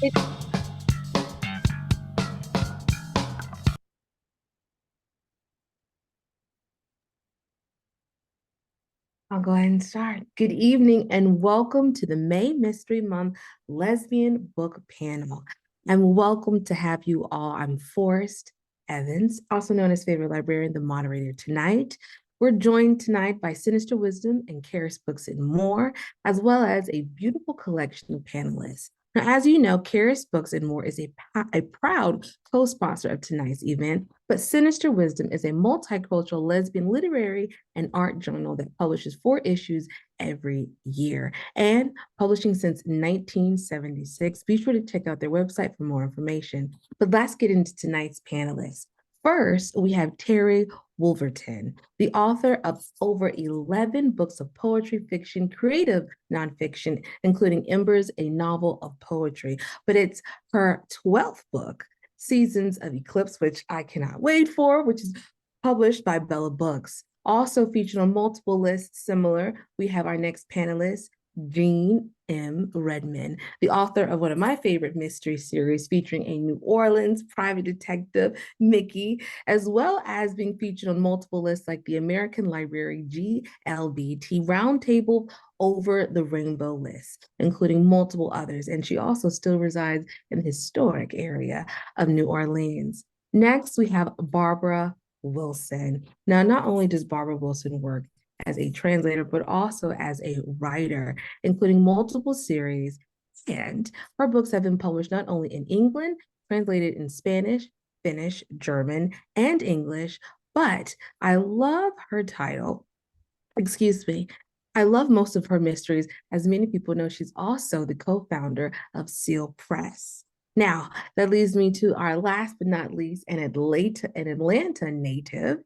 I'll go ahead and start. Good evening and welcome to the May Mystery Month Lesbian Book Panel. I'm welcome to have you all. I'm Forrest Evans, also known as Favorite Librarian, the moderator tonight. We're joined tonight by Sinister Wisdom and Charis Books and More, as well as a beautiful collection of panelists. Now, as you know, Charis Books and More is a proud co-sponsor of tonight's event, but Sinister Wisdom is a multicultural lesbian literary and art journal that publishes 4 issues every year and publishing since 1976. Be sure to check out their website for more information. But let's get into tonight's panelists. First, we have Terry Wolverton, the author of over 11 books of poetry, fiction, creative nonfiction, including Embers, a novel of poetry. But it's her 12th book, Seasons of Eclipse, which I cannot wait for, which is published by Bella Books. Also featured on multiple lists similar, we have our next panelist, Jean M. Redmann, the author of one of my favorite mystery series featuring a New Orleans private detective, Mickey, as well as being featured on multiple lists like the American Library GLBT Roundtable Over the Rainbow list, including multiple others. And she also still resides in the historic area of New Orleans. Next, we have Barbara Wilson. Now, not only does Barbara Wilson work as a translator, but also as a writer, including multiple series. And her books have been published not only in England, translated in Spanish, Finnish, German, and English, but I love her title. Excuse me. I love most of her mysteries. As many people know, she's also the co-founder of Seal Press. Now, that leads me to our last but not least, an Atlanta native,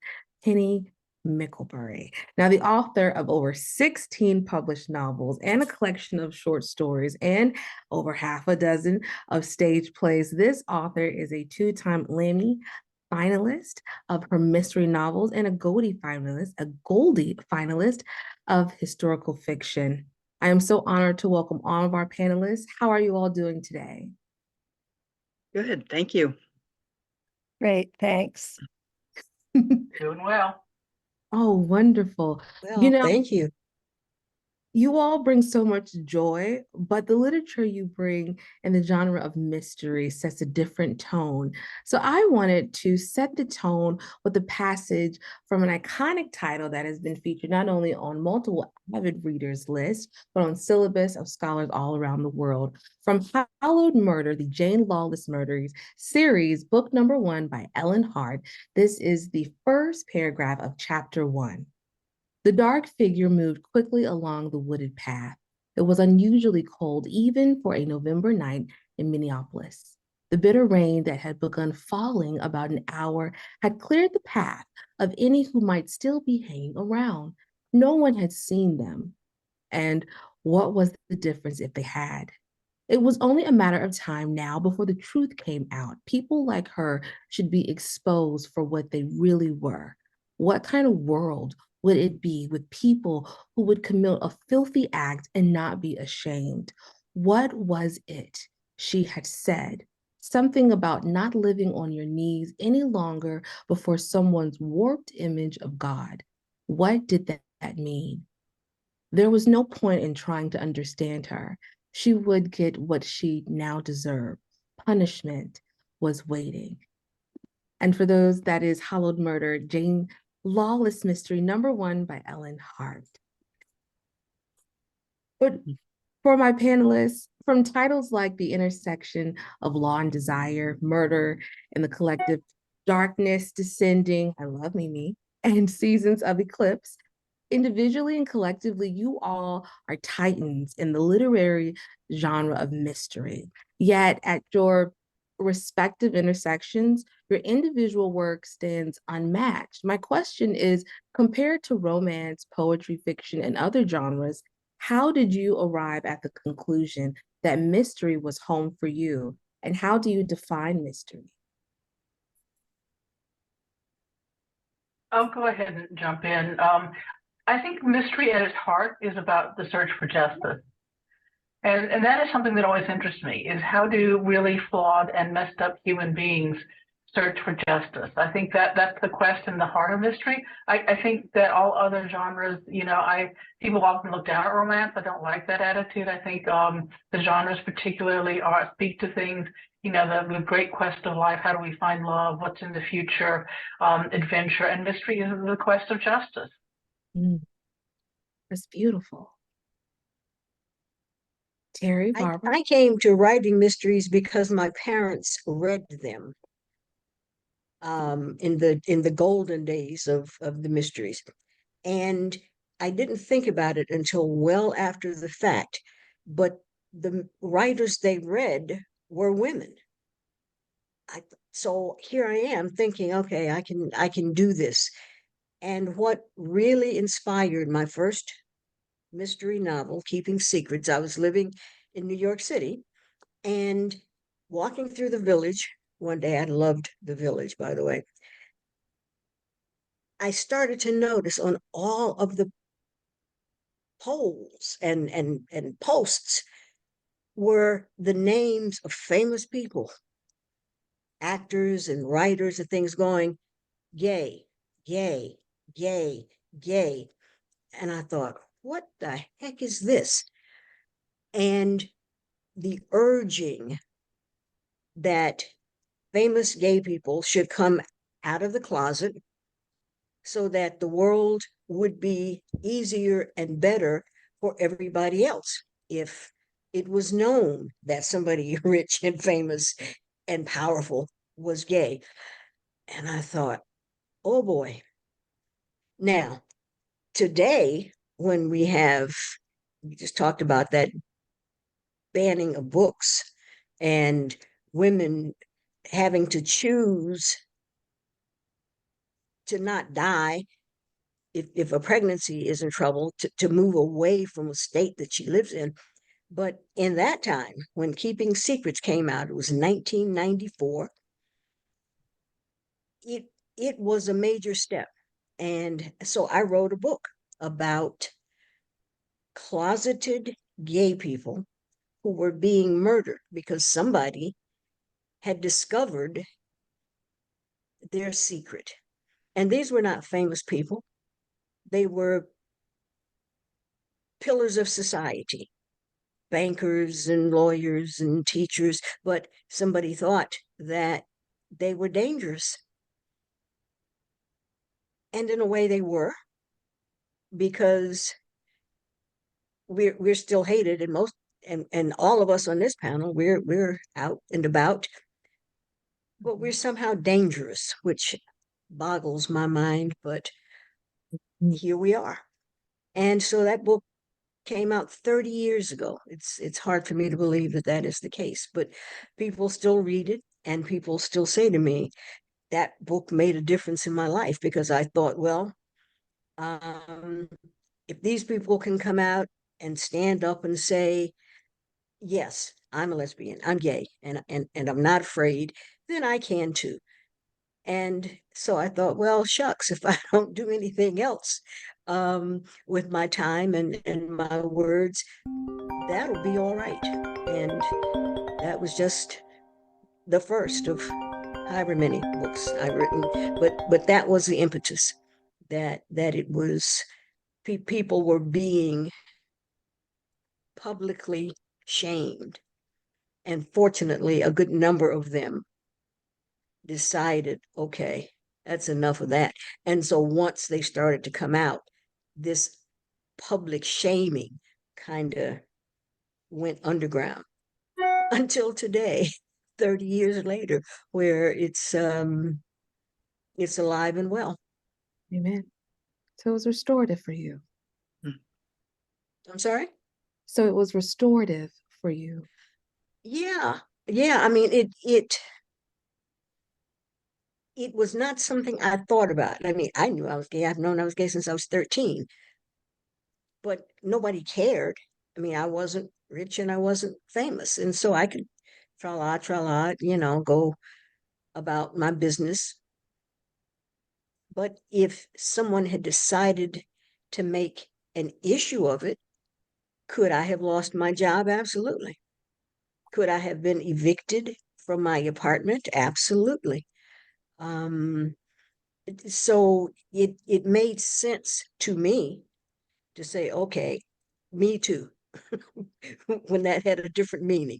Penny Mickelbury. Now, the author of over 16 published novels and a collection of short stories and over half a dozen of stage plays, this author is a 2-time Emmy finalist of her mystery novels and a Goldie finalist of historical fiction. I am so honored to welcome all of our panelists. How are you all doing today? Good, thank you. Great, thanks. Doing well. Oh, wonderful. Well, thank you. You all bring so much joy, but the literature you bring in the genre of mystery sets a different tone. So I wanted to set the tone with a passage from an iconic title that has been featured not only on multiple avid readers lists, but on syllabus of scholars all around the world. From Hallowed Murder, the Jane Lawless Murders series, book number 1 by Ellen Hart. This is the first paragraph of chapter 1. The dark figure moved quickly along the wooded path. It was unusually cold, even for a November night in Minneapolis. The bitter rain that had begun falling about an hour had cleared the path of any who might still be hanging around. No one had seen them. And what was the difference if they had? It was only a matter of time now before the truth came out. People like her should be exposed for what they really were. What kind of world would it be with people who would commit a filthy act and not be ashamed? What was it she had said? Something about not living on your knees any longer before someone's warped image of God. What did that mean? There was no point in trying to understand her. She would get what she now deserved. Punishment was waiting. And for those, that is Hallowed Murder, Jane Lawless Mystery, number 1 by Ellen Hart. But for my panelists, from titles like The Intersection of Law and Desire, Murder and the Collective, Darkness Descending, I love Mimi, and Seasons of Eclipse, individually and collectively, you all are titans in the literary genre of mystery. Yet at your respective intersections, your individual work stands unmatched. My question is, compared to romance, poetry, fiction, and other genres, how did you arrive at the conclusion that mystery was home for you? And how do you define mystery? I'll go ahead and jump in. I think mystery at its heart is about the search for justice. And that is something that always interests me, is how do really flawed and messed up human beings search for justice? I think that that's the quest in the heart of mystery. I think that all other genres, people often look down at romance. I don't like that attitude. I think the genres particularly speak to things, the great quest of life. How do we find love? What's in the future? Adventure and mystery is the quest of justice. Mm, that's beautiful. Terry, I, Barbara. I came to writing mysteries because my parents read them in the golden days of the mysteries. And I didn't think about it until well after the fact. But the writers they read were women. So here I am thinking, okay, I can do this. And what really inspired my first mystery novel, Keeping Secrets, I was living in New York City and walking through the village one day. I loved the village, by the way. I started to notice on all of the poles and posts were the names of famous people, actors and writers and things going, gay, gay, gay, gay. And I thought, what the heck is this? And the urging that famous gay people should come out of the closet so that the world would be easier and better for everybody else if it was known that somebody rich and famous and powerful was gay. And I thought, oh boy. Now, today, when we just talked about that banning of books and women having to choose to not die if a pregnancy is in trouble, to move away from a state that she lives in. But in that time, when Keeping Secrets came out, it was 1994, it it was a major step. And so I wrote a book about closeted gay people who were being murdered because somebody had discovered their secret. And these were not famous people, they were pillars of society, bankers and lawyers and teachers, but somebody thought that they were dangerous. And in a way, they were, because we're still hated, and and all of us on this panel, we're out and about, but we're somehow dangerous, which boggles my mind. But here we are. And so that book came out 30 years ago. It's hard for me to believe that that is the case, but people still read it, and people still say to me that book made a difference in my life, because I thought, well, um, if these people can come out and stand up and say, yes, I'm a lesbian, I'm gay, and I'm not afraid, then I can too. And so I thought, well, shucks, if I don't do anything else with my time and my words, that'll be all right. And that was just the first of however many books I've written, but that was the impetus, that it was people were being publicly shamed, and fortunately, a good number of them decided, okay, that's enough of that. And so once they started to come out, this public shaming kind of went underground until today, 30 years later, where it's alive and well. Amen. So it was restorative for you. I'm sorry? So it was restorative for you. Yeah. Yeah. I mean, it was not something I thought about. I mean, I knew I was gay. I've known I was gay since I was 13, but nobody cared. I mean, I wasn't rich and I wasn't famous. And so I could tra la, go about my business. But if someone had decided to make an issue of it, Could I have lost my job? Absolutely. Could I have been evicted from my apartment? Absolutely. Um, so it made sense to me to say, okay, me too, when that had a different meaning.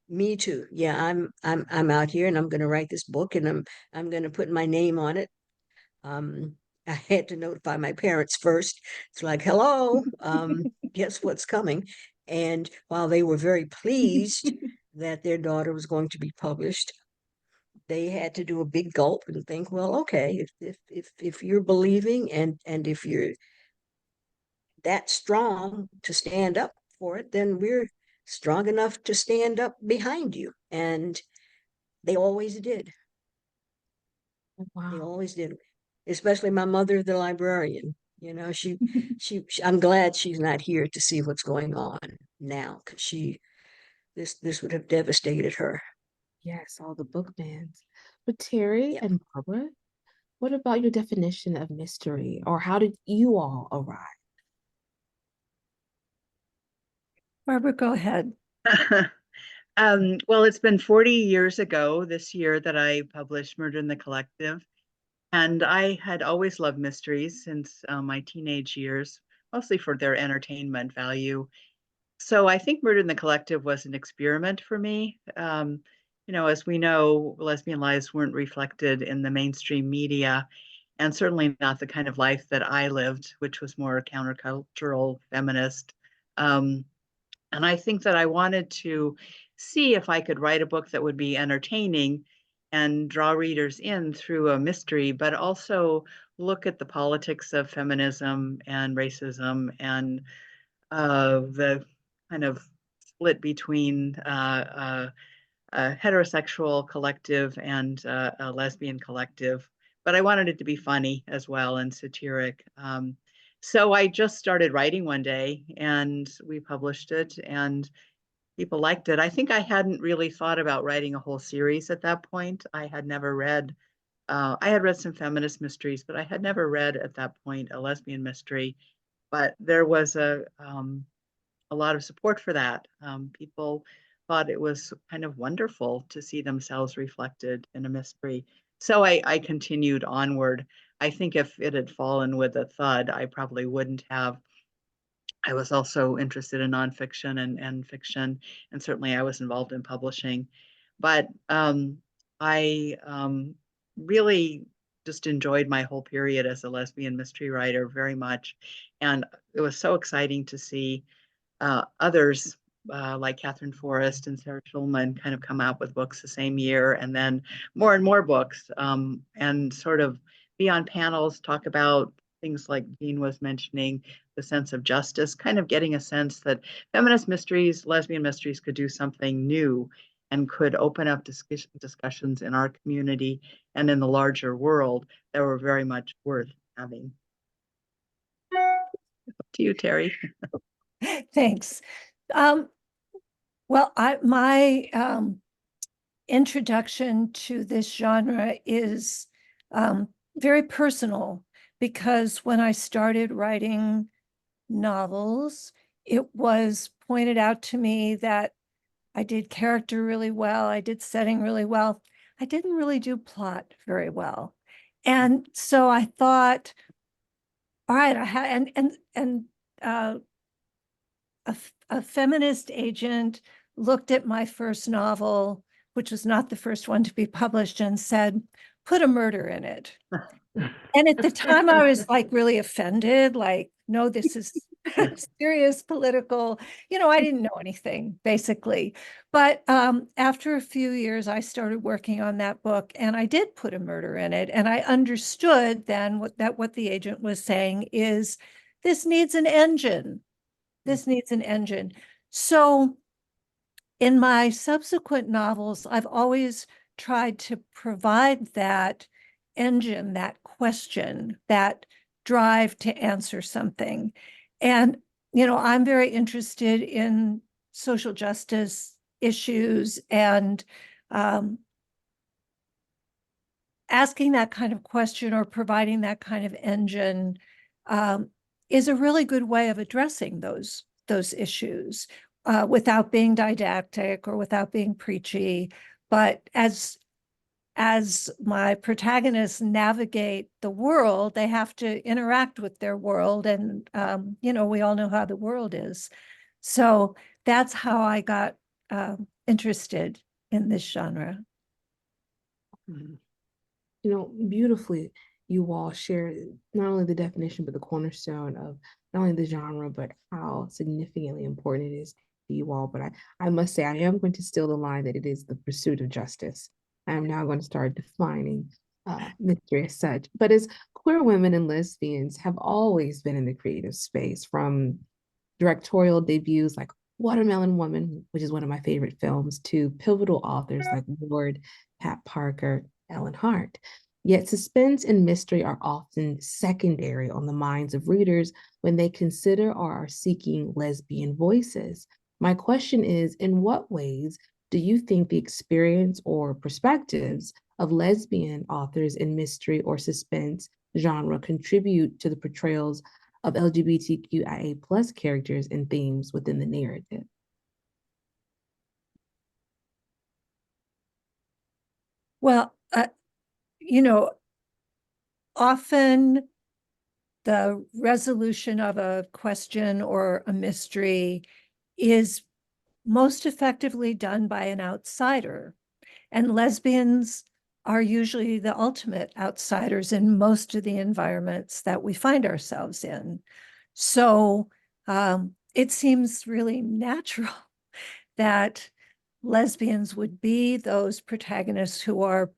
Me too. Yeah, I'm out here and I'm going to write this book and I'm going to put my name on it. Um, I had to notify my parents first. It's like, hello, guess what's coming? And while they were very pleased that their daughter was going to be published, they had to do a big gulp and think, well, okay, if you're believing and if you're that strong to stand up for it, then we're strong enough to stand up behind you. And they always did. They Wow. always did. Especially my mother, the librarian. You know, I'm glad she's not here to see what's going on now, because this would have devastated her. Yes, all the book bans. But Terry Yeah. and Barbara, what about your definition of mystery, or how did you all arrive? Barbara, go ahead. Well, it's been 40 years ago this year that I published Murder in the Collective. And I had always loved mysteries since my teenage years, mostly for their entertainment value. So I think Murder in the Collective was an experiment for me. As we know, lesbian lives weren't reflected in the mainstream media, and certainly not the kind of life that I lived, which was more countercultural, feminist. Um, and I think that I wanted to see if I could write a book that would be entertaining and draw readers in through a mystery, but also look at the politics of feminism and racism and the kind of split between a heterosexual collective and a lesbian collective. But I wanted it to be funny as well and satiric. So I just started writing one day and we published it and people liked it. I think I hadn't really thought about writing a whole series at that point. I had read some feminist mysteries, but I had never read at that point a lesbian mystery. But there was a lot of support for that. People thought it was kind of wonderful to see themselves reflected in a mystery. So I continued onward. I think if it had fallen with a thud, I probably wouldn't have. I was also interested in nonfiction and fiction, and certainly I was involved in publishing. But I really just enjoyed my whole period as a lesbian mystery writer very much. And it was so exciting to see others like Catherine Forrest and Sarah Schulman kind of come out with books the same year, and then more and more books, and sort of be on panels, talk about things like Jean was mentioning, the sense of justice, kind of getting a sense that feminist mysteries, lesbian mysteries could do something new and could open up discussions in our community and in the larger world that were very much worth having. Up to you, Terry. Thanks. Well, my introduction to this genre is very personal, because when I started writing novels, it was pointed out to me that I did character really well, I did setting really well. I didn't really do plot very well. And so I thought, all right, I had and a feminist agent looked at my first novel, which was not the first one to be published, and said, put a murder in it. And at the time I was like really offended, like, no, this is serious political, I didn't know anything basically. But after a few years, I started working on that book and I did put a murder in it. And I understood then what the agent was saying is, this needs an engine. This needs an engine. So in my subsequent novels, I've always tried to provide that engine, that question, that drive to answer something. And, I'm very interested in social justice issues, and asking that kind of question or providing that kind of engine is a really good way of addressing those those issues without being didactic or without being preachy. But as my protagonists navigate the world, they have to interact with their world. And, we all know how the world is. So that's how I got interested in this genre. Mhm. Beautifully, you all share not only the definition, but the cornerstone of not only the genre, but how significantly important it is to you all. But I must say, I am going to steal the line that it is the pursuit of justice. I am now going to start defining mystery as such. But as queer women and lesbians have always been in the creative space, from directorial debuts like Watermelon Woman, which is one of my favorite films, to pivotal authors like Ward, Pat Parker, Ellen Hart. Yet suspense and mystery are often secondary on the minds of readers when they consider or are seeking lesbian voices. My question is, in what ways do you think the experience or perspectives of lesbian authors in mystery or suspense genre contribute to the portrayals of LGBTQIA plus characters and themes within the narrative? Well, often the resolution of a question or a mystery is most effectively done by an outsider. And lesbians are usually the ultimate outsiders in most of the environments that we find ourselves in. So it seems really natural that lesbians would be those protagonists who are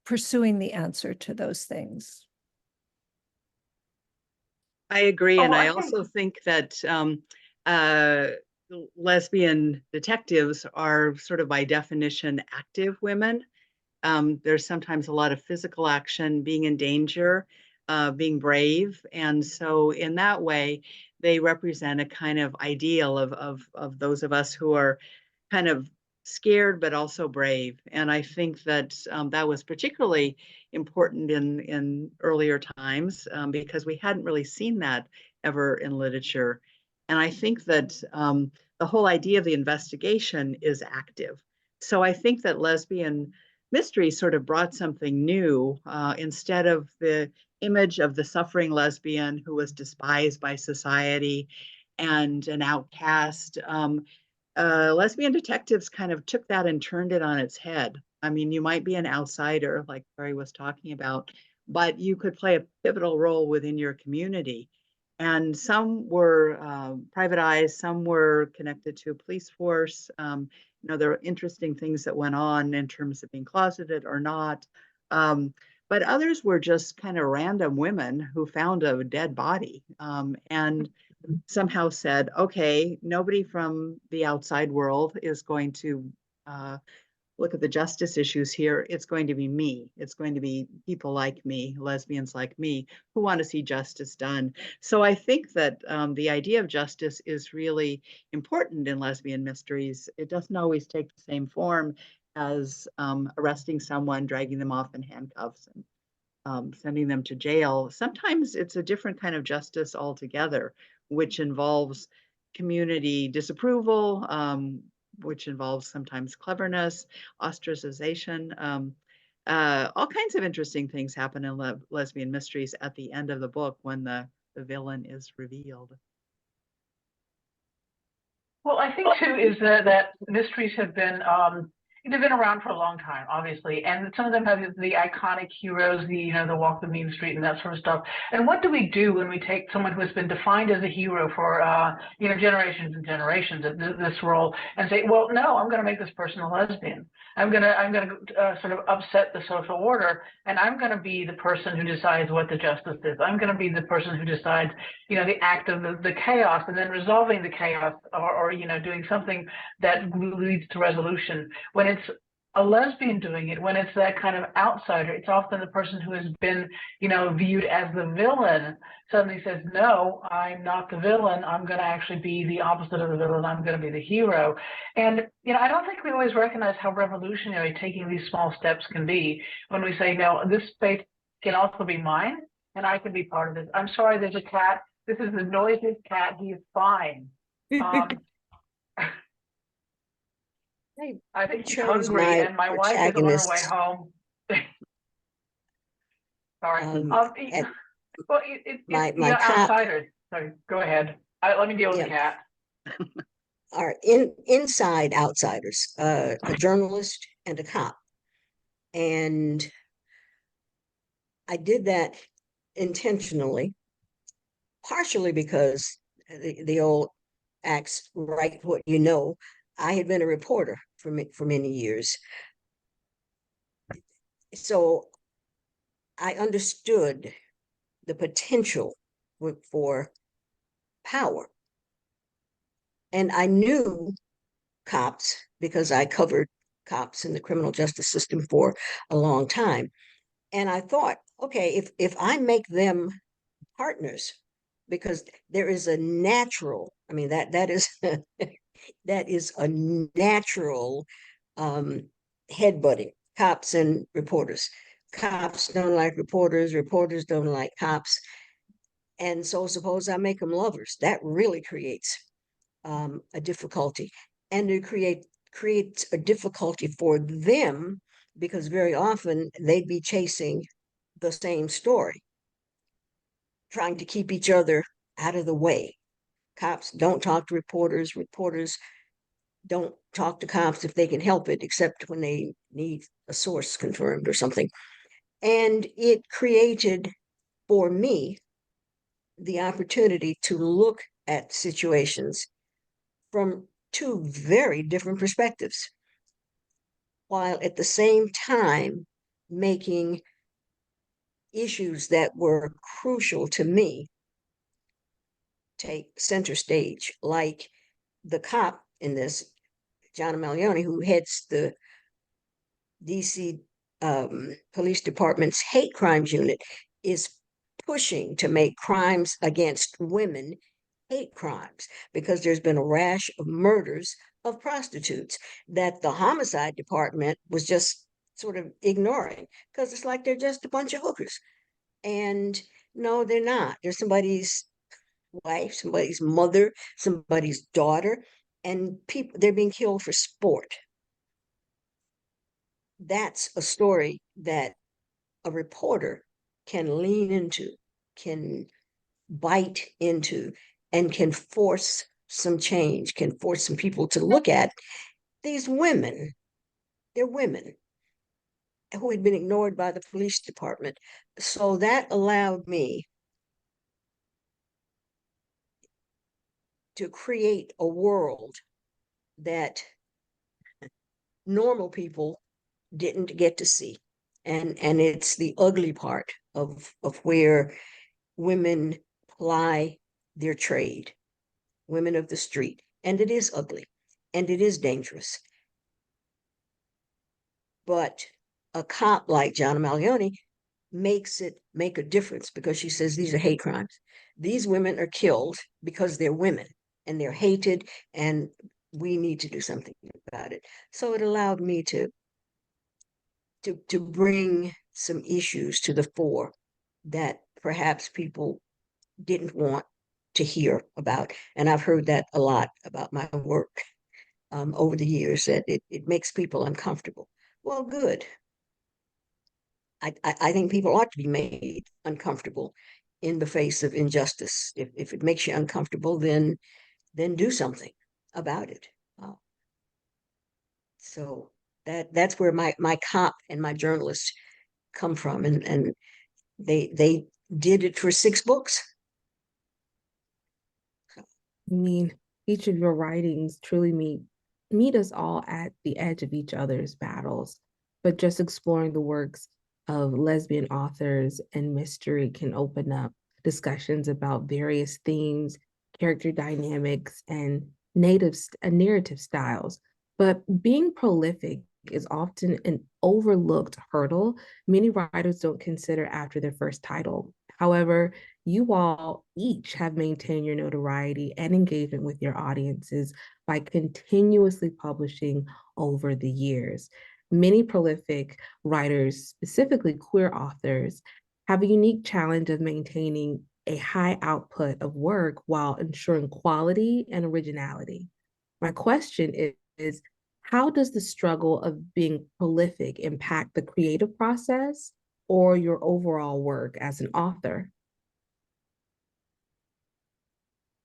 pursuing the answer to those things. I agree. Oh, And I I think also think that uh, lesbian detectives are sort of by definition active women. There's sometimes a lot of physical action, being in danger, being brave. And so in that way, they represent a kind of ideal of those of us who are kind of scared but also brave. And I think that that was particularly important in earlier times because we hadn't really seen that ever in literature. And I think that the whole idea of the investigation is active. So I think that lesbian mystery sort of brought something new instead of the image of the suffering lesbian who was despised by society and an outcast. Lesbian detectives kind of took that and turned it on its head. I mean, you might be an outsider, like Barry was talking about, but you could play a pivotal role within your community. And some were private eyes, some were connected to a police force. There are interesting things that went on in terms of being closeted or not. But others were just kind of random women who found a dead body and somehow said, okay, nobody from the outside world is going to look at the justice issues here. It's going to be me. It's going to be people like me, lesbians like me, who want to see justice done. So I think that the idea of justice is really important in lesbian mysteries. It doesn't always take the same form as arresting someone, dragging them off in handcuffs, and sending them to jail. Sometimes it's a different kind of justice altogether, which involves community disapproval, which involves sometimes cleverness, ostracization. All kinds of interesting things happen in lesbian mysteries at the end of the book when the villain is revealed. Well, I think too is that mysteries have been they've been around for a long time, obviously, and some of them have the iconic heroes, the Walk the Mean Street and that sort of stuff. And what do we do when we take someone who has been defined as a hero for generations and generations of this role and say, well, no, I'm going to make this person a lesbian. I'm going to sort of upset the social order, and I'm going to be the person who decides what the justice is. I'm going to be the person who decides, the act of the chaos, and then resolving the chaos, or doing something that leads to resolution. When it's a lesbian doing it, when it's that kind of outsider, it's often the person who has been, viewed as the villain suddenly says, no, I'm not the villain. I'm going to actually be the opposite of the villain. I'm going to be the hero. And, I don't think we always recognize how revolutionary taking these small steps can be when we say, no, this space can also be mine and I can be part of this. I'm sorry, there's a cat This is the noisiest cat. He is fine. Um, I think he's chose hungry, my and my wife is on her way protagonist home. Sorry. um, It- at well, it's my cop. outsiders. Sorry, go ahead. Let me deal with the Yeah, cat. are inside outsiders, a journalist and a cop. And I did that intentionally, partially because the old acts write what you know. I had been a reporter for many years. So I understood the potential for power. And I knew cops because I covered cops in the criminal justice system for a long time. And I thought, okay, if I make them partners, because there is a natural, I mean that is that is a natural headbutting, cops and reporters. Cops don't like reporters, reporters don't like cops. And so suppose I make them lovers. That really creates a difficulty. And it creates a difficulty for them because very often they'd be chasing the same story, trying to keep each other out of the way. Cops don't talk to reporters. Reporters don't talk to cops if they can help it, except when they need a source confirmed or something. And it created for me the opportunity to look at situations from two very different perspectives, while at the same time making issues that were crucial to me take center stage, like the cop in this, John Malioni, who heads the DC Police Department's hate crimes unit, is pushing to make crimes against women hate crimes because there's been a rash of murders of prostitutes that the homicide department was just sort of ignoring because it's like they're just a bunch of hookers. And no, they're not. They're somebody's wife, somebody's mother, somebody's daughter, and people, they're being killed for sport. That's a story that a reporter can lean into, can bite into, and can force some change, can force some people to look at these women. They're women who had been ignored by the police department. So that allowed me to create a world that normal people didn't get to see. And it's the ugly part of where women ply their trade, women of the street. And it is ugly and it is dangerous. But a cop like John Malioni makes it make a difference because she says these are hate crimes. These women are killed because they're women and they're hated, and we need to do something about it. So it allowed me to bring some issues to the fore that perhaps people didn't want to hear about. And I've heard that a lot about my work over the years, that it makes people uncomfortable. Well, good. I think people ought to be made uncomfortable in the face of injustice. If it makes you uncomfortable, then do something about it. So that's where my cop and my journalists come from, and they did it for 6 books. I mean, each of your writings truly meet us all at the edge of each other's battles. But just exploring the works of lesbian authors and mystery can open up discussions about various themes, character dynamics, and narrative styles. But being prolific is often an overlooked hurdle many writers don't consider after their first title. However, you all each have maintained your notoriety and engagement with your audiences by continuously publishing over the years. Many prolific writers, specifically queer authors, have a unique challenge of maintaining a high output of work while ensuring quality and originality. My question is how does the struggle of being prolific impact the creative process or your overall work as an author?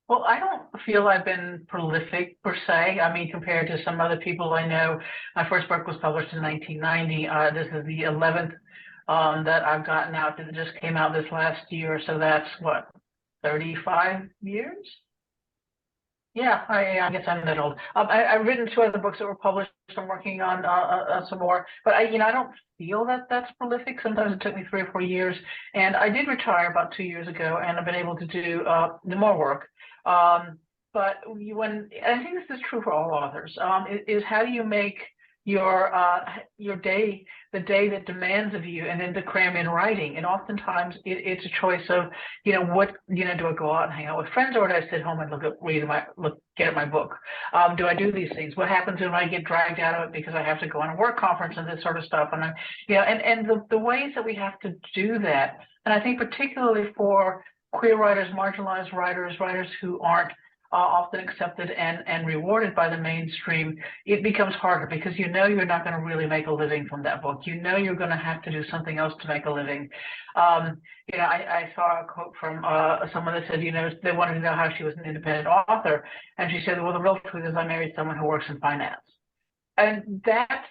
Well, I don't feel I've been prolific per se. I mean, compared to some other people I know, my first book was published in 1990. This is the 11th that I've gotten out that just came out this last year. So that's what, 35 years? Yeah, I guess I'm that old. I've written 2 other books that were published. I'm working on some more, but I don't feel that that's prolific. Sometimes it took me 3 or 4 years, and I did retire about 2 years ago, and I've been able to do more work. But when I think this is true for all authors, is how do you make your day the day that demands of you, and then to cram in writing? And oftentimes it's a choice of what do I go out and hang out with friends, or do I sit home and get at my book? Do I do these things? What happens when I get dragged out of it because I have to go on a work conference and this sort of stuff? And the ways that we have to do that, and I think particularly for queer writers, marginalized writers, writers who aren't often accepted and rewarded by the mainstream, it becomes harder because you're not going to really make a living from that book. You're going to have to do something else to make a living. I saw a quote from someone that said, they wanted to know how she was an independent author. And she said, well, the real truth is I married someone who works in finance. And that's,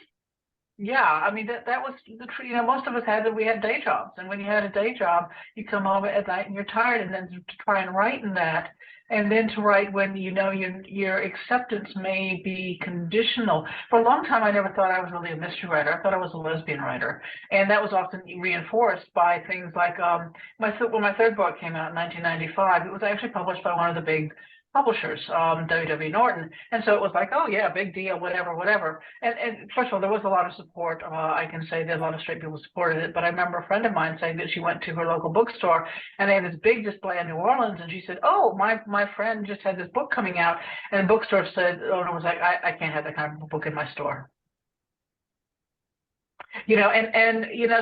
yeah, I mean, that was the truth. Most of us we had day jobs. And when you had a day job, you come home at night and you're tired, and then to try and write in that, and then to write when your acceptance may be conditional. For a long time, I never thought I was really a mystery writer. I thought I was a lesbian writer, and that was often reinforced by things like when my 3rd book came out in 1995. It was actually published by one of the big publishers, W.W. Norton, and so it was like, oh yeah, big deal, whatever. And first of all, there was a lot of support. I can say that a lot of straight people supported it, but I remember a friend of mine saying that she went to her local bookstore and they had this big display in New Orleans, and she said, oh, my friend just had this book coming out, and the bookstore said, owner was like, I can't have that kind of book in my store.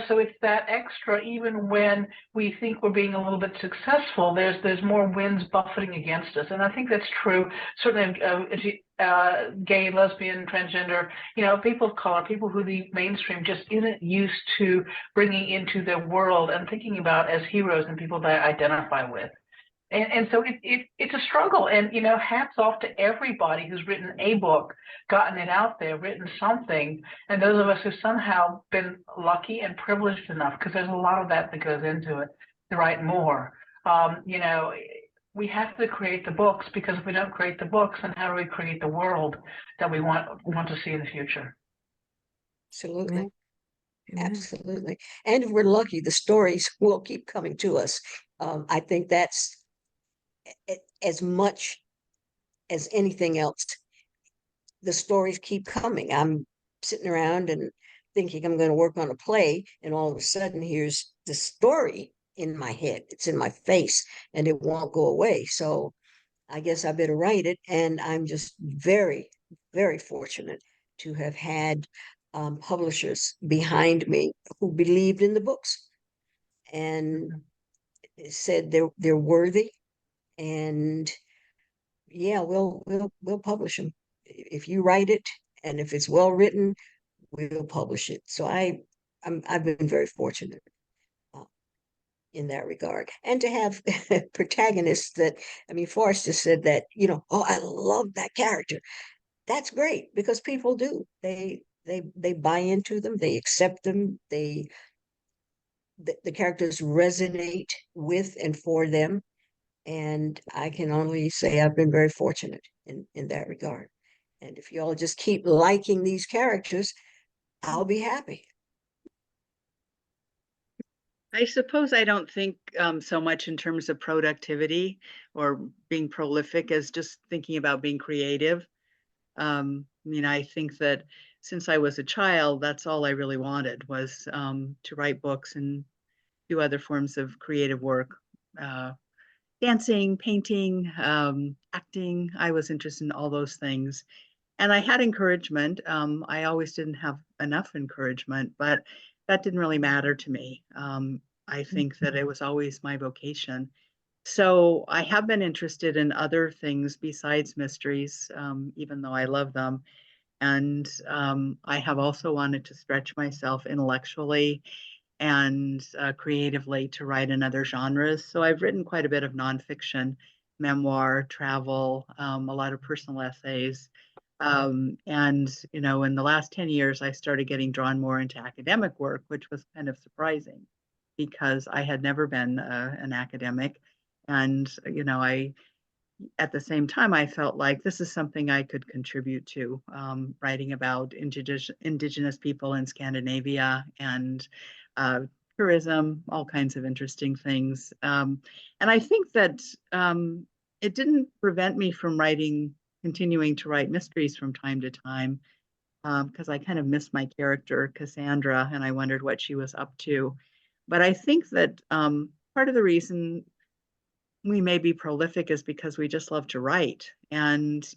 So it's that extra, even when we think we're being a little bit successful, there's more winds buffeting against us. And I think that's true, certainly gay, lesbian, transgender, people of color, people who the mainstream just isn't used to bringing into their world and thinking about as heroes and people that I identify with. And so it's a struggle, and hats off to everybody who's written a book, gotten it out there, written something, and those of us who've somehow been lucky and privileged enough, because there's a lot of that goes into it, to write more. We have to create the books, because if we don't create the books, then how do we create the world that we want to see in the future? Absolutely. Amen. Absolutely. And if we're lucky, the stories will keep coming to us. I think that's as much as anything else. The stories keep coming. I'm sitting around and thinking I'm going to work on a play, and all of a sudden here's the story in my head. It's in my face, and it won't go away. So I guess I better write it. And I'm just very, very fortunate to have had publishers behind me who believed in the books and said they're worthy, and yeah, we'll publish them if you write it, and if it's well written, we'll publish it. So I've been very fortunate uh, in that regard, and to have protagonists that, I mean, Forrest just said that, oh, I love that character. That's great, because people do. They buy into them, they accept them, the characters resonate with and for them. And I can only say I've been very fortunate in that regard. And if you all just keep liking these characters, I'll be happy. I suppose I don't think so much in terms of productivity or being prolific as just thinking about being creative. I think that since I was a child, that's all I really wanted was to write books and do other forms of creative work. Dancing, painting, acting. I was interested in all those things. And I had encouragement. I always didn't have enough encouragement, but that didn't really matter to me. I think that it was always my vocation. So I have been interested in other things besides mysteries, even though I love them. And I have also wanted to stretch myself intellectually and creatively to write in other genres. So I've written quite a bit of nonfiction, memoir, travel, a lot of personal essays. And, in the last 10 years, I started getting drawn more into academic work, which was kind of surprising because I had never been an academic. And, at the same time, I felt like this is something I could contribute to, writing about indigenous people in Scandinavia and uh, tourism, all kinds of interesting things. And I think that it didn't prevent me from continuing to write mysteries from time to time, because I kind of missed my character, Cassandra, and I wondered what she was up to. But I think that part of the reason we may be prolific is because we just love to write. And,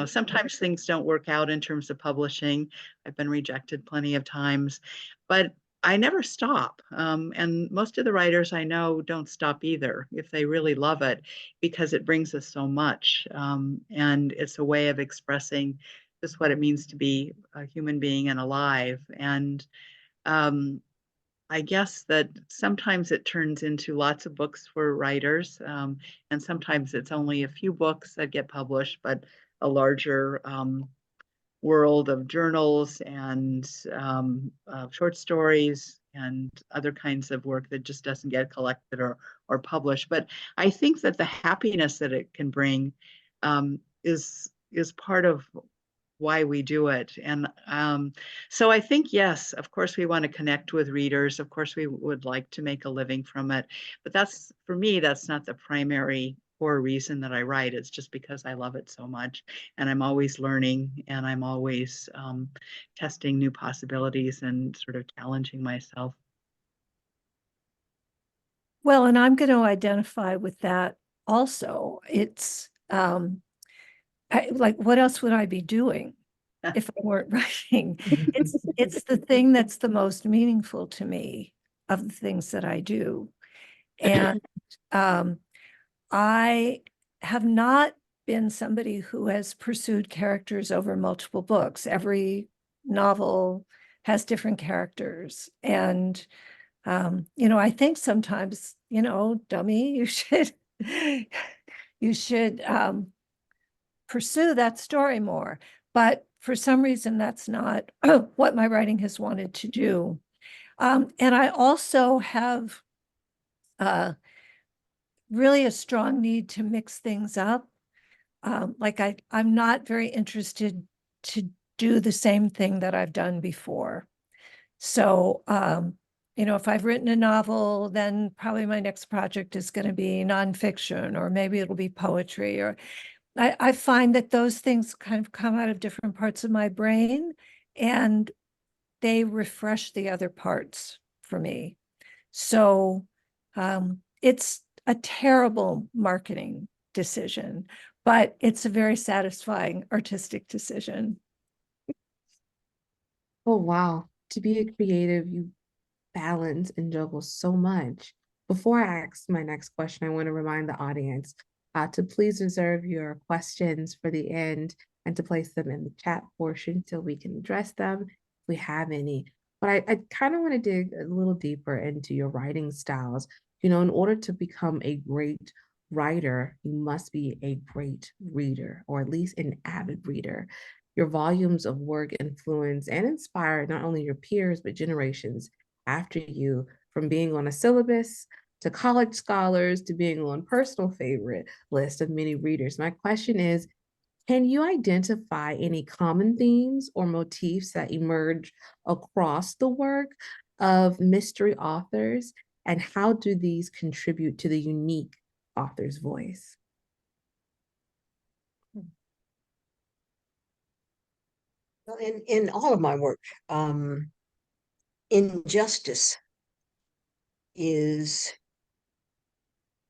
sometimes things don't work out in terms of publishing. I've been rejected plenty of times, but I never stop. And most of the writers I know don't stop either if they really love it, because it brings us so much. And it's a way of expressing just what it means to be a human being and alive. And um, I guess that sometimes it turns into lots of books for writers, and sometimes it's only a few books that get published, but a larger world of journals and short stories and other kinds of work that just doesn't get collected or published. But I think that the happiness that it can bring is part of why we do it. And so I think, yes, of course, we want to connect with readers. Of course, we would like to make a living from it. But for me, that's not the primary core reason that I write. It's just because I love it so much. And I'm always learning and I'm always testing new possibilities and sort of challenging myself. Well, and I'm going to identify with that also. It's like, what else would I be doing if I weren't writing? It's the thing that's the most meaningful to me of the things that I do. And I have not been somebody who has pursued characters over multiple books. Every novel has different characters. And I think sometimes, dummy, you should pursue that story more. But for some reason, that's not what my writing has wanted to do. And I also have really a strong need to mix things up. Like I'm not very interested to do the same thing that I've done before. So, if I've written a novel, then probably my next project is going to be nonfiction, or maybe it'll be poetry, or I find that those things kind of come out of different parts of my brain and they refresh the other parts for me. So it's a terrible marketing decision, but it's a very satisfying artistic decision. Oh, wow. To be a creative, you balance and juggle so much. Before I ask my next question, I want to remind the audience to please reserve your questions for the end and to place them in the chat portion so we can address them if we have any. But I kind of want to dig a little deeper into your writing styles. In order to become a great writer, you must be a great reader, or at least an avid reader. Your volumes of work influence and inspire not only your peers, but generations after you, from being on a syllabus to college scholars to being on personal favorite list of many readers. My question is, can you identify any common themes or motifs that emerge across the work of mystery authors? And how do these contribute to the unique author's voice? Well, in all of my work, injustice is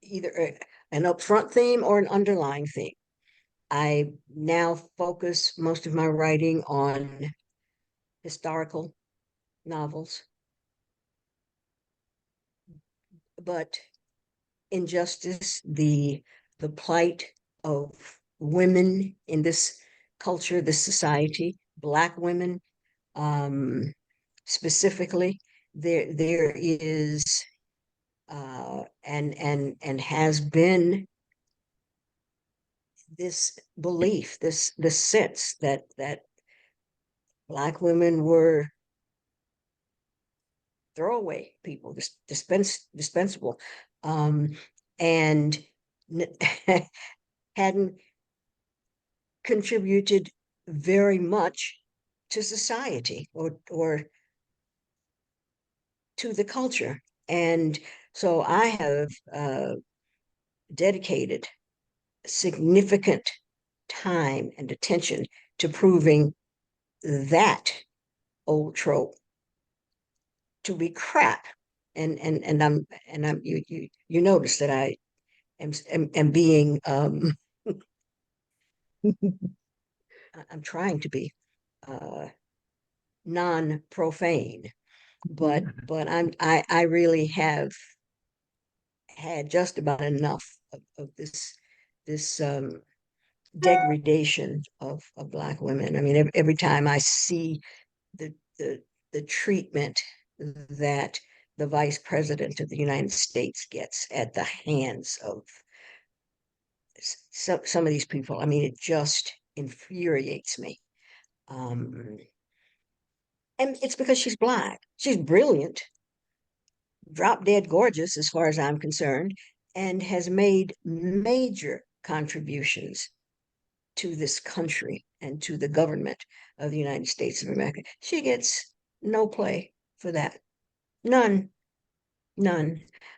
either an upfront theme or an underlying theme. I now focus most of my writing on historical novels, but injustice, the plight of women in this culture, this society, Black women, specifically. There is and has been this belief, this sense that Black women were throwaway people, dispensable, and hadn't contributed very much to society or to the culture. And so I have dedicated significant time and attention to proving that old trope to be crap. And I'm you notice that I am being I'm trying to be non-profane, but I really have had just about enough of this degradation of Black women. I mean, every time I see the the treatment that the Vice President of the United States gets at the hands of some of these people, I mean, it just infuriates me. And it's because she's Black. She's brilliant, drop dead gorgeous, as far as I'm concerned, and has made major contributions to this country and to the government of the United States of America. She gets no play for that. None.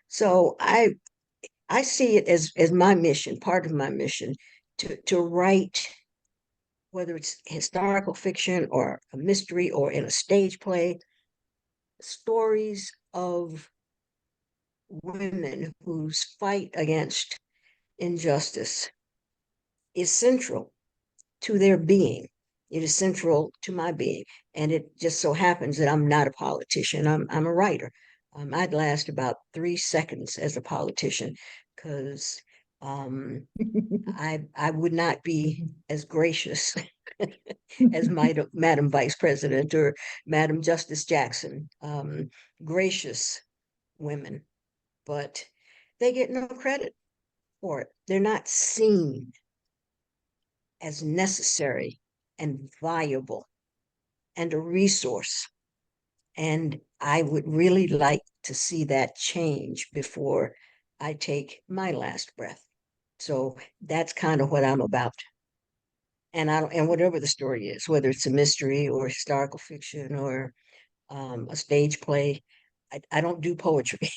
So I see it as my mission, part of my mission, to write, whether it's historical fiction or a mystery or in a stage play, stories of women whose fight against injustice is central to their being. It is central to my being. And it just so happens that I'm not a politician. I'm a writer. I'd last about 3 seconds as a politician because I would not be as gracious as Madam Vice President or Madam Justice Jackson. Gracious women, but they get no credit for it. They're not seen as necessary and viable and a resource. And I would really like to see that change before I take my last breath. So that's kind of what I'm about. And whatever the story is, whether it's a mystery or historical fiction or a stage play, I don't do poetry.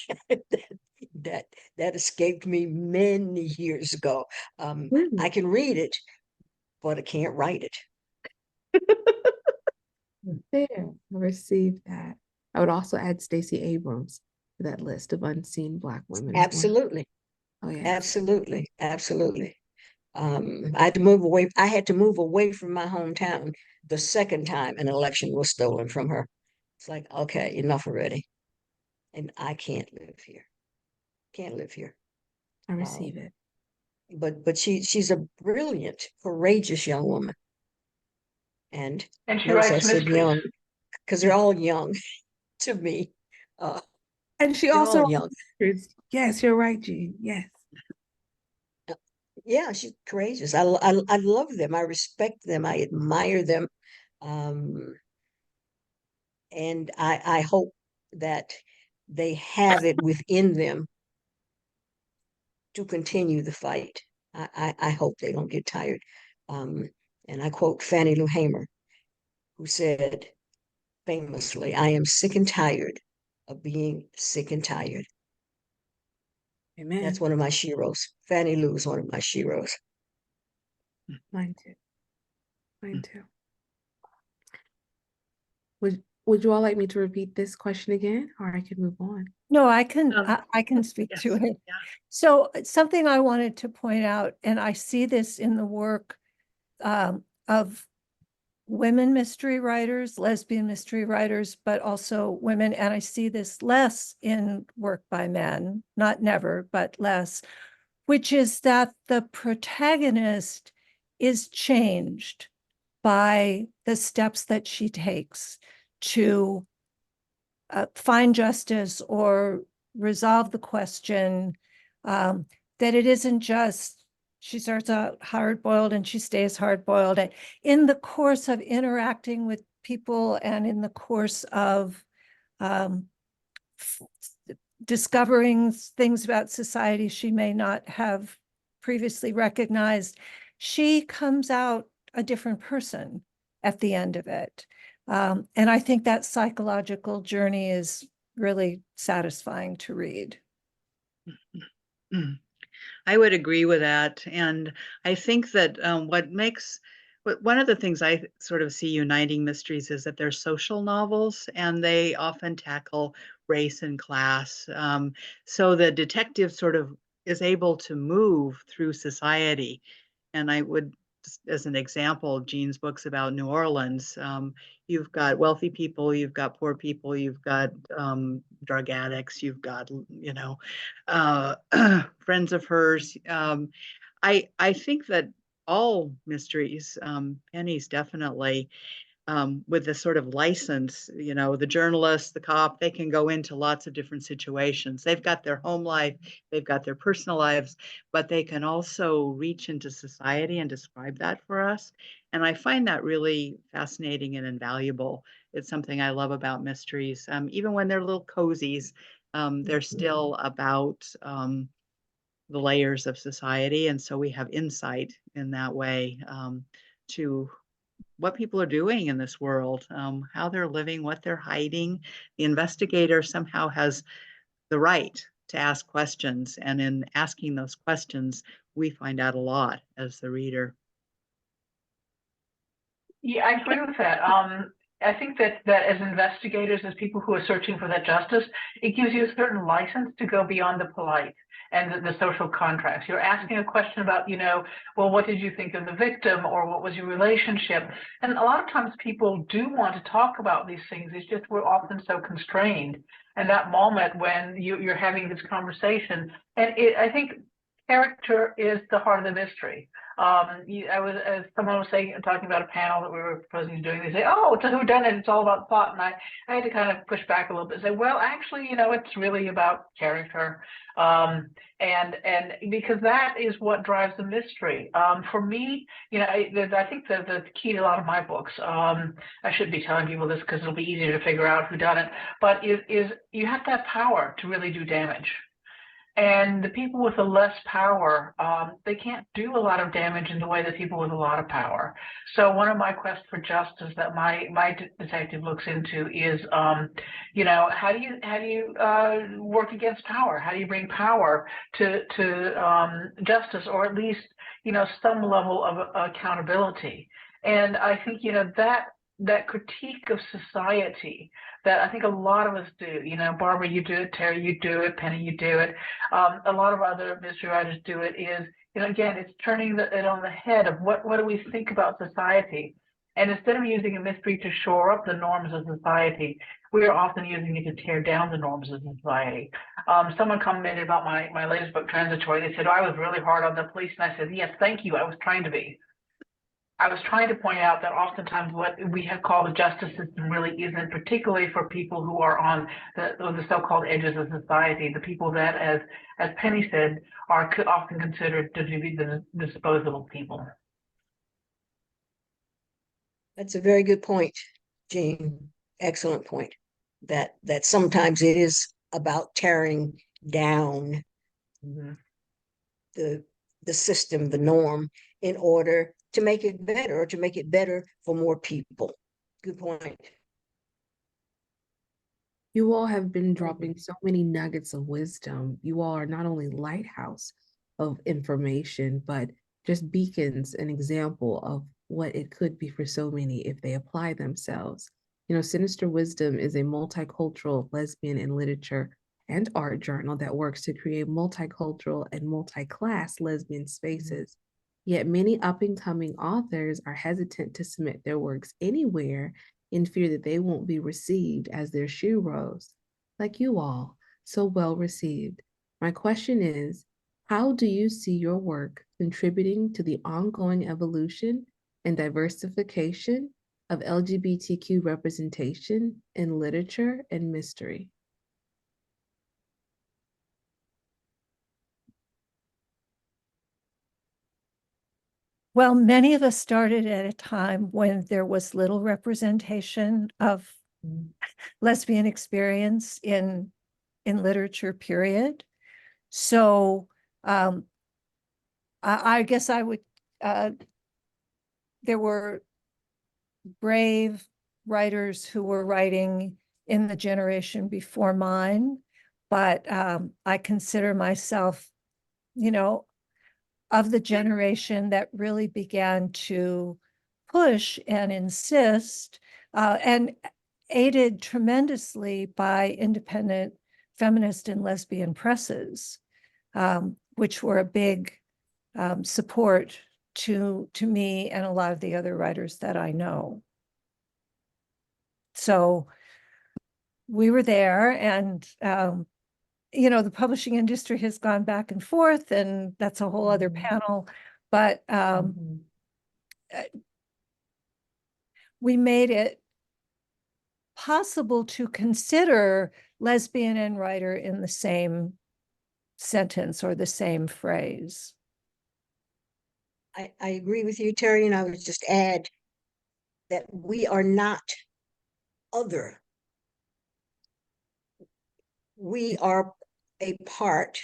that escaped me many years ago. I can read it, but I can't write it. There, I received that. I would also add Stacey Abrams to that list of unseen Black women as well. Absolutely. Oh yeah. Absolutely. I had to move away. I had to move away from my hometown the second time an election was stolen from her. It's like, okay, enough already. And I can't live here. Can't live here. I receive it. But she's a brilliant, courageous young woman. And she notice I writes said mysteries. young, because they're all young to me. And she they're also all young. Yes, you're right, Jean. Yes. Yeah, she's courageous. I love them. I respect them. I admire them. And I hope that they have it within them to continue the fight. I hope they don't get tired. And I quote Fannie Lou Hamer, who said famously, "I am sick and tired of being sick and tired." Amen. That's one of my sheroes. Fannie Lou is one of my sheroes. Mine too. Mine too. Would you all like me to repeat this question again, or I can move on? No, I can speak Yes, to it. yeah. So something I wanted to point out, and I see this in the work of women mystery writers, lesbian mystery writers, but also women. And I see this less in work by men, not never, but less, which is that the protagonist is changed by the steps that she takes to find justice or resolve the question, that it isn't just she starts out hard-boiled and she stays hard-boiled. In the course of interacting with people and in the course of discovering things about society she may not have previously recognized, she comes out a different person at the end of it. And I think that psychological journey is really satisfying to read. I would agree with that. And I think that one of the things I sort of see uniting mysteries is that they're social novels and they often tackle race and class. So the detective sort of is able to move through society. And I would, just as an example, Jean's books about New Orleans, you've got wealthy people, you've got poor people, you've got drug addicts, you've got, uh, friends of hers. I think that all mysteries, Penny's definitely, with this sort of license, the journalist, the cop, they can go into lots of different situations. They've got their home life, they've got their personal lives, but they can also reach into society and describe that for us. And I find that really fascinating and invaluable. It's something I love about mysteries. Even when they're little cozies, they're still about the layers of society. And so we have insight in that way, to what people are doing in this world, how they're living, what they're hiding. The investigator somehow has the right to ask questions. And in asking those questions, we find out a lot as the reader. Yeah, I agree with that. I think that as investigators, as people who are searching for that justice, it gives you a certain license to go beyond the polite and the social contracts. You're asking a question about, well, what did you think of the victim, or what was your relationship? And a lot of times people do want to talk about these things. It's just we're often so constrained. And that moment when you're having this conversation, and I think character is the heart of the mystery. As someone was saying, talking about a panel that we were proposing to doing, they say, "Oh, it's a whodunit. It's all about plot." And I had to kind of push back a little bit and say, "Well, actually, it's really about character." And because that is what drives the mystery. For me, I think the key to a lot of my books, I shouldn't be telling people this because it'll be easier to figure out who done it, but is you have to have power to really do damage. And the people with the less power, they can't do a lot of damage in the way that people with a lot of power. So one of my quests for justice that my detective looks into is, how do you work against power? How do you bring power to justice, or at least some level of accountability? And I think that critique of society that I think a lot of us do. Barbara, you do it. Terry, you do it. Penny, you do it. A lot of other mystery writers do it. Is again, it's turning it on the head of what do we think about society, and instead of using a mystery to shore up the norms of society, we are often using it to tear down the norms of society. Someone commented about my latest book, Transitory. They said, "Oh, I was really hard on the police," and I said, "Yes, thank you. I was trying to be." I was trying to point out that oftentimes what we have called the justice system really isn't, particularly for people who are on the so-called edges of society, the people that, as Penny said, are often considered to be the disposable people. That's a very good point, Jean. Excellent point. That sometimes it is about tearing down the system, the norm, in order to make it better, or to make it better for more people. Good point. You all have been dropping so many nuggets of wisdom. You all are not only lighthouse of information, but just beacons, an example of what it could be for so many if they apply themselves. Sinister Wisdom is a multicultural lesbian and literature and art journal that works to create multicultural and multi-class lesbian spaces. Yet many up and coming authors are hesitant to submit their works anywhere in fear that they won't be received as their sheroes, like you all, so well received. My question is, how do you see your work contributing to the ongoing evolution and diversification of LGBTQ representation in literature and mystery? Well, many of us started at a time when there was little representation of lesbian experience in literature, period. So I guess I would, there were brave writers who were writing in the generation before mine, but I consider myself, you know, of the generation that really began to push and insist, and aided tremendously by independent feminist and lesbian presses, which were a big support to me and a lot of the other writers that I know. So we were there, and you know, the publishing industry has gone back and forth, and that's a whole other panel. But we made it possible to consider lesbian and writer in the same sentence or the same phrase. I agree with you, Terry, and I would just add that we are not other. We are a part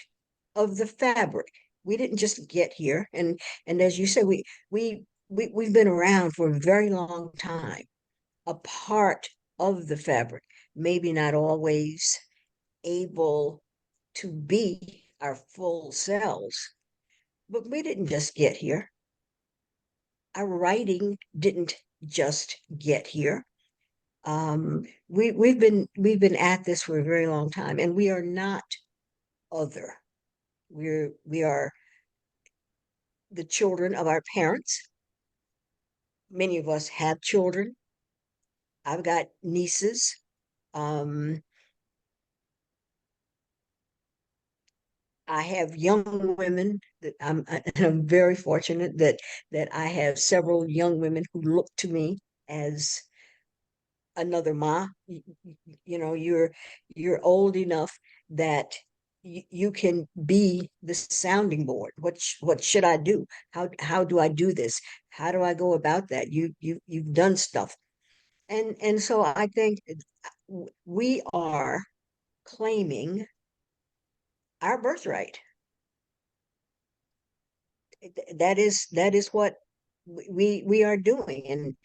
of the fabric. We didn't just get here, and as you said, we've been around for a very long time, a part of the fabric, maybe not always able to be our full selves, but we didn't just get here. Our writing didn't just get here. We've been at this for a very long time, and we are not other. We are the children of our parents. Many of us have children. I've got nieces. I have young women that I'm very fortunate that I have several young women who look to me as another ma. You know, you're old enough that you can be the sounding board. What should I do? How do I do this? How do I go about that? You've done stuff, and so I think we are claiming our birthright. That is what we are doing,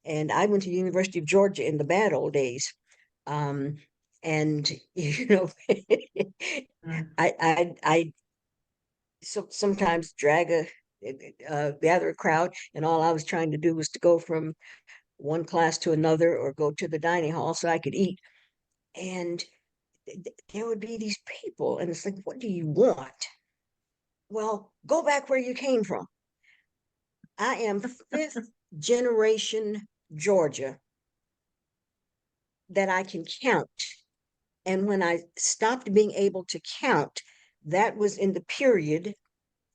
and I went to the University of Georgia in the bad old days, um, and you know, I sometimes drag gather a crowd, and all I was trying to do was to go from one class to another or go to the dining hall so I could eat, and there would be these people, and it's like, what do you want? Well, go back where you came from. I am fifth generation Georgia that I can count. And when I stopped being able to count, that was in the period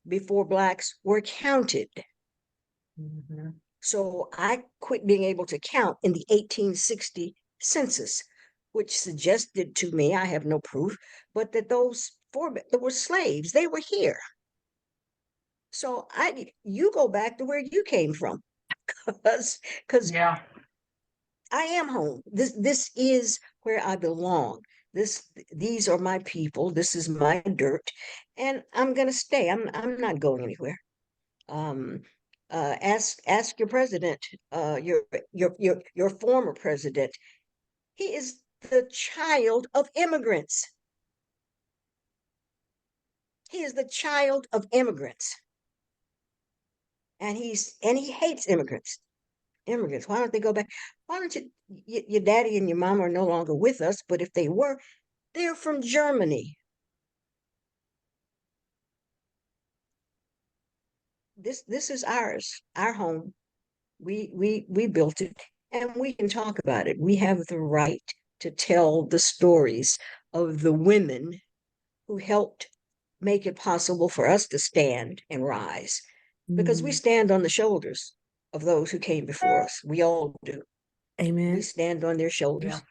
before Blacks were counted. So I quit being able to count in the 1860 census, which suggested to me, I have no proof, but that those that were slaves, they were here. So you go back to where you came from, because Yeah. I am home. This is where I belong. These are my people. This is my dirt, and I'm gonna stay. I'm not going anywhere. Um, ask your president, your former president. He is the child of immigrants. He is the child of immigrants, and he hates immigrants. Immigrants. Why don't they go back? Why don't your daddy and your mom are no longer with us, but if they were, they're from Germany. this is ours, our home. We built it, and we can talk about it. We have the right to tell the stories of the women who helped make it possible for us to stand and rise, because we Mm. stand on the shoulders of those who came before us. We all do. We Amen. stand on their Yeah. shoulders.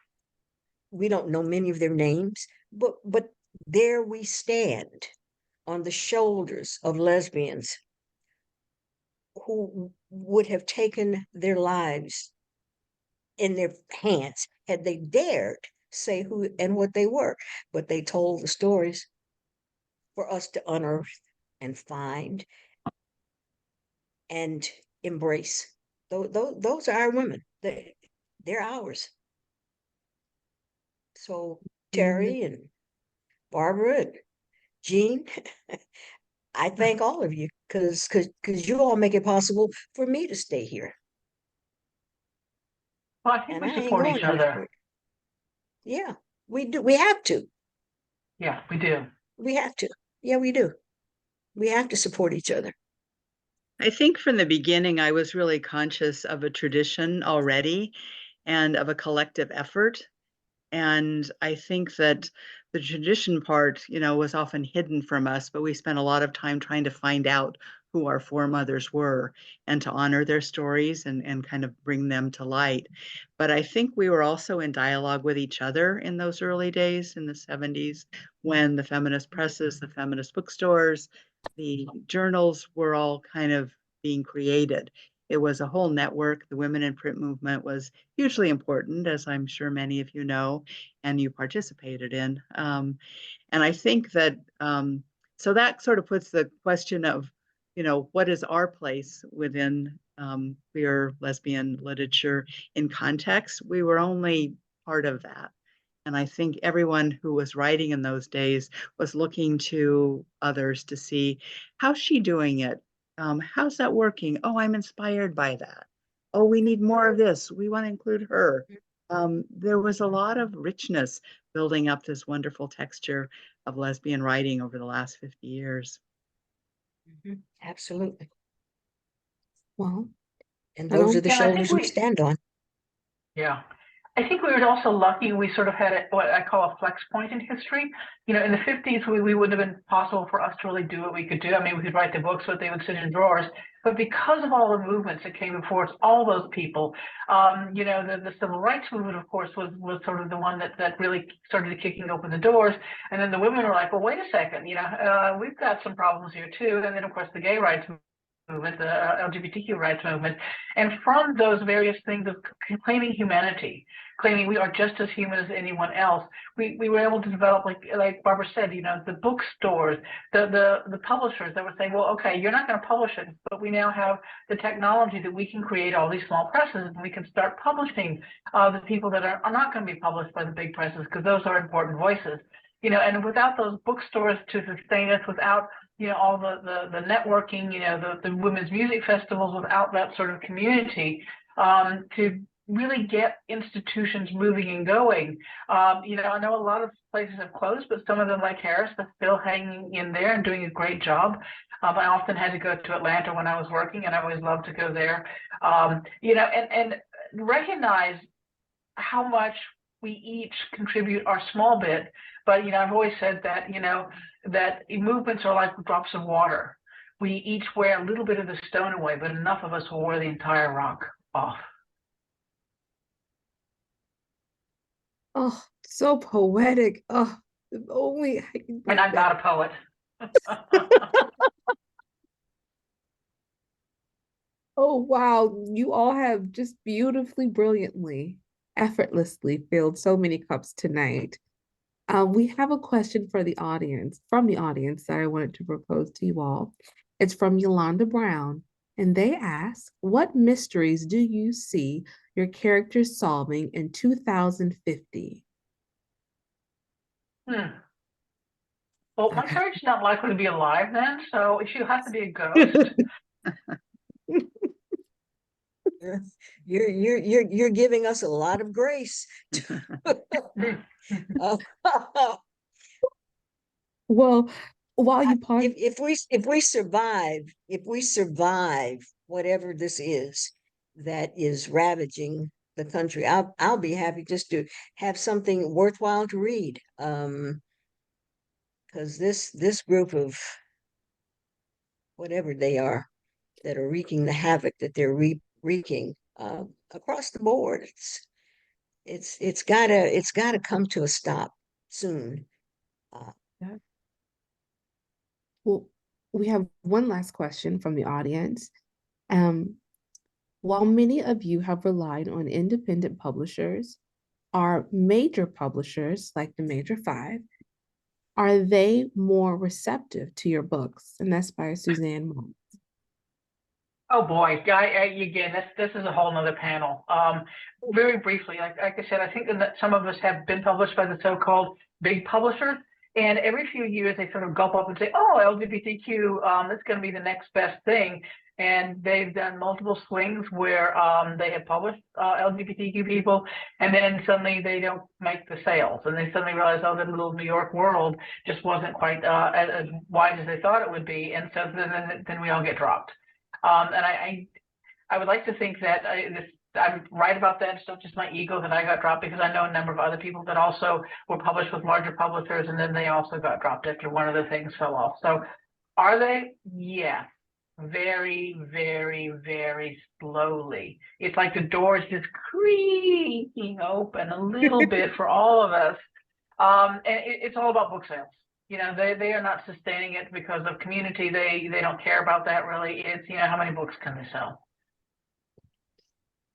We don't know many of their names, but there we stand on the shoulders of lesbians who would have taken their lives in their hands had they dared say who and what they were. But they told the stories for us to unearth and find and embrace. Those are our women. They're ours. So Amen. Terry and Barbara and Jean, I thank all of you because you all make it possible for me to stay here. Well, I think And we I ain't support going each other. anywhere. Yeah, we do. We have to. Yeah, we do. We have to. Yeah, we do. We have to support each other. I think from the beginning, I was really conscious of a tradition already and of a collective effort. And I think that the tradition part, was often hidden from us, but we spent a lot of time trying to find out who our foremothers were and to honor their stories and kind of bring them to light. But I think we were also in dialogue with each other in those early days in the 70s when the feminist presses, the feminist bookstores, the journals were all kind of being created. It was a whole network. The women in print movement was hugely important, as I'm sure many of you know, and you participated in. And I think that, so that sort of puts the question of, what is our place within queer lesbian literature in context? We were only part of that. And I think everyone who was writing in those days was looking to others to see how's she doing it? How's that working? Oh, I'm inspired by that. Oh, we need more of this. We want to include her. There was a lot of richness building up this wonderful texture of lesbian writing over the last 50 years. Absolutely. Well, And I those are don't. the Yeah, and I think shoulders we stand on. yeah. I think we were also lucky. We sort of had what I call a flex point in history. In the 50s, we wouldn't have been possible for us to really do what we could do. I mean, we could write the books, but they would sit in drawers. But because of all the movements that came before us, all those people, the civil rights movement, of course, was sort of the one that really started kicking open the doors. And then the women were like, well, wait a second, we've got some problems here too. And then, of course, the gay rights movement, the LGBTQ rights movement. And from those various things of claiming humanity, claiming we are just as human as anyone else, we were able to develop, like Barbara said, the bookstores, the publishers that were saying, well, okay, you're not going to publish it, but we now have the technology that we can create all these small presses, and we can start publishing the people that are not going to be published by the big presses, because those are important voices. And without those bookstores to sustain us, without all the networking, the women's music festivals, without that sort of community, to really get institutions moving and going. I know a lot of places have closed, but some of them, like Charis, are still hanging in there and doing a great job. I often had to go to Atlanta when I was working, and I always loved to go there. And recognize how much we each contribute our small bit. But I've always said that that movements are like drops of water. We each wear a little bit of the stone away, but enough of us will wear the entire rock off. Oh, so poetic. Oh, if only I could And get I'm that. not a poet. Oh, wow. You all have just beautifully, brilliantly, effortlessly filled so many cups tonight. We have a question for the audience, from the audience that I wanted to propose to you all. It's from Yolanda Brown, and they ask, what mysteries do you see your characters solving in 2050? Well, my character's not likely to be alive then, so she'll have to be a ghost. You're giving us a lot of grace. Well, while you pause, if we survive whatever this is that is ravaging the country, I'll be happy just to have something worthwhile to read. Because this group of whatever they are that are wreaking the havoc that they're wreaking across the board, it's gotta come to a stop soon. yeah. Well, we have one last question from the audience. Um, while many of you have relied on independent publishers, are major publishers like the Major Five, are they more receptive to your books? And that's by Suzanne Wong. Oh boy, again, this is a whole nother panel. Very briefly, like I said, I think that some of us have been published by the so-called big publishers, and every few years they sort of gulp up and say, "Oh, LGBTQ, that's going to be the next best thing." And they've done multiple swings where they have published LGBTQ people, and then suddenly they don't make the sales, and they suddenly realize, oh, the little New York world just wasn't quite as wide as they thought it would be, and so then we all get dropped. And I would like to think that I'm right about that. It's not just my ego that I got dropped, because I know a number of other people that also were published with larger publishers, and then they also got dropped after one of the things fell off. So are they? Yeah. Very, very, very slowly. It's like the door is just creaking open a little bit for all of us. And it's all about book sales. You know, they are not sustaining it because of community. They don't care about that really. It's, you know, how many books can they sell?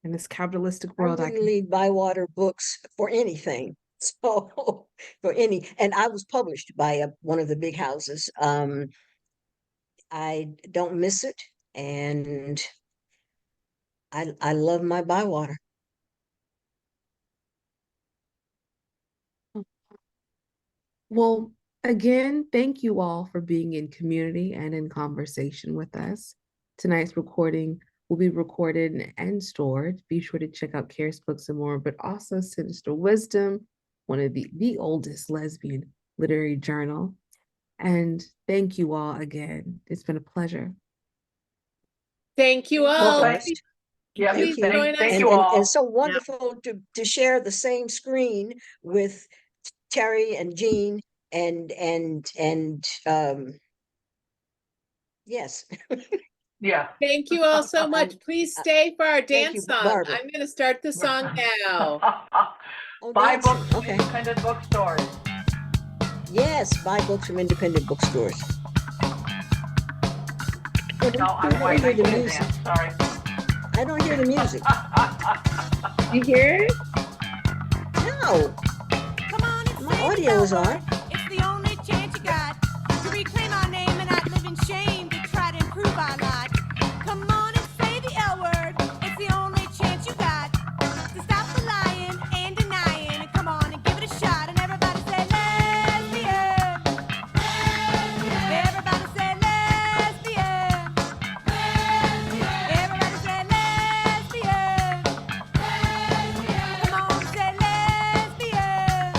In this capitalistic I world, wouldn't leave Bywater books for anything. So and I was published by one of the big houses. I don't miss it, and I love my Bywater. well, again, thank you all for being in community and in conversation with us. Tonight's recording will be recorded and stored. Be sure to check out Charis Books and More, but also Sinister Wisdom, one of the oldest lesbian literary journal. And thank you all again. It's been a pleasure. Thank you Thank you, all. Well, Forrest. Yeah, Please Thank you. join us. thank you all. And so wonderful to share the same screen with Terry and Jean and yes. Yeah. Thank you all so much. Please stay for our Thank you, dance song. Barbara. I'm going to start the song now. Oh, Buy dancing. books from Okay. independent bookstores. Yes, buy books from independent bookstores. No, I'm white. I I don't hear the can't music. dance. Sorry. I don't hear the music. You hear it? No, Come on and my say audio the is on. word. It's the only chance you got to reclaim our name and not live in shame to try to improve our lot. Come on and say the L word. It's the only chance you got to stop the lying and denying. And come on and give it a shot. And everybody say lesbian. Everybody say lesbian. Everybody say lesbian. Come on, say lesbian.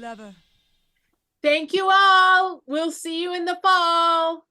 lover. Thank you all. We'll see you in the fall.